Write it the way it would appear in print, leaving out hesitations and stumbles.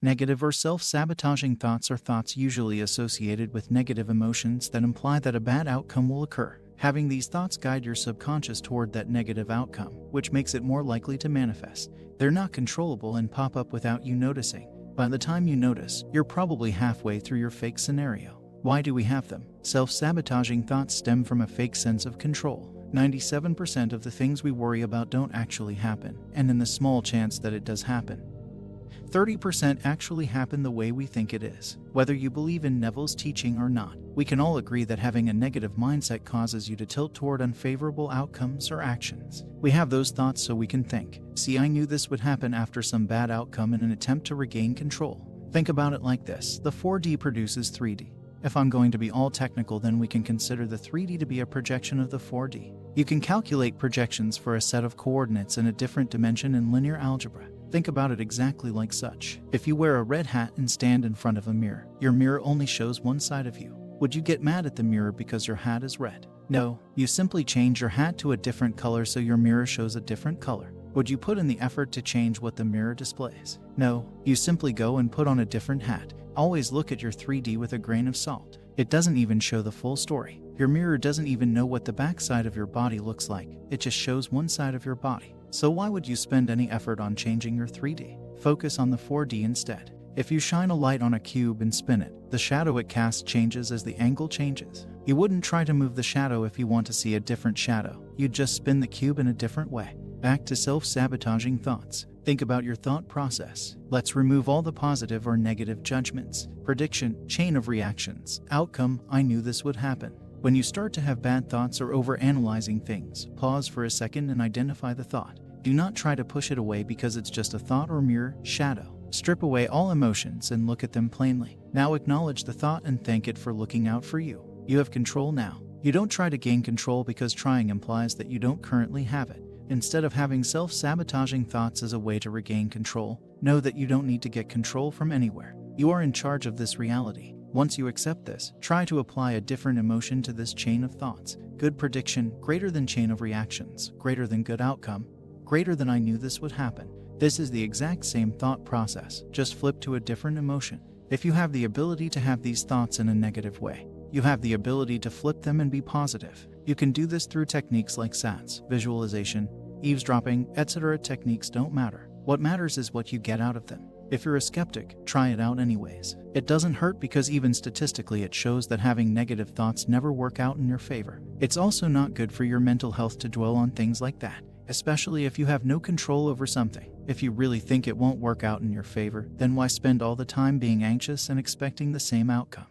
Negative or self-sabotaging thoughts are thoughts usually associated with negative emotions that imply that a bad outcome will occur. Having these thoughts guide your subconscious toward that negative outcome, which makes it more likely to manifest. They're not controllable and pop up without you noticing. By the time you notice, you're probably halfway through your fake scenario. Why do we have them? Self-sabotaging thoughts stem from a fake sense of control. 97% of the things we worry about don't actually happen, and in the small chance that it does happen, 30% actually happen the way we think it is. Whether you believe in Neville's teaching or not, we can all agree that having a negative mindset causes you to tilt toward unfavorable outcomes or actions. We have those thoughts so we can think, "See, I knew this would happen," after some bad outcome in an attempt to regain control. Think about it like this: the 4D produces 3D. If I'm going to be all technical, then we can consider the 3D to be a projection of the 4D. You can calculate projections for a set of coordinates in a different dimension in linear algebra. Think about it exactly like such. If you wear a red hat and stand in front of a mirror, your mirror only shows one side of you. Would you get mad at the mirror because your hat is red? No, you simply change your hat to a different color so your mirror shows a different color. Would you put in the effort to change what the mirror displays? No, you simply go and put on a different hat. Always look at your 3D with a grain of salt. It doesn't even show the full story. Your mirror doesn't even know what the backside of your body looks like. It just shows one side of your body. So why would you spend any effort on changing your 3D? Focus on the 4D instead. If you shine a light on a cube and spin it, the shadow it casts changes as the angle changes. You wouldn't try to move the shadow if you want to see a different shadow. You'd just spin the cube in a different way. Back to self-sabotaging thoughts. Think about your thought process. Let's remove all the positive or negative judgments. Prediction, chain of reactions. Outcome, I knew this would happen. When you start to have bad thoughts or over-analyzing things, pause for a second and identify the thought. Do not try to push it away because it's just a thought or mere shadow. Strip away all emotions and look at them plainly. Now acknowledge the thought and thank it for looking out for you. You have control now. You don't try to gain control because trying implies that you don't currently have it. Instead of having self-sabotaging thoughts as a way to regain control, know that you don't need to get control from anywhere. You are in charge of this reality. Once you accept this, try to apply a different emotion to this chain of thoughts. Good prediction, greater than chain of reactions, greater than good outcome, greater than I knew this would happen. This is the exact same thought process, just flip to a different emotion. If you have the ability to have these thoughts in a negative way, you have the ability to flip them and be positive. You can do this through techniques like SATs, visualization, eavesdropping, etc. Techniques don't matter. What matters is what you get out of them. If you're a skeptic, try it out anyways. It doesn't hurt because even statistically it shows that having negative thoughts never work out in your favor. It's also not good for your mental health to dwell on things like that, especially if you have no control over something. If you really think it won't work out in your favor, then why spend all the time being anxious and expecting the same outcome?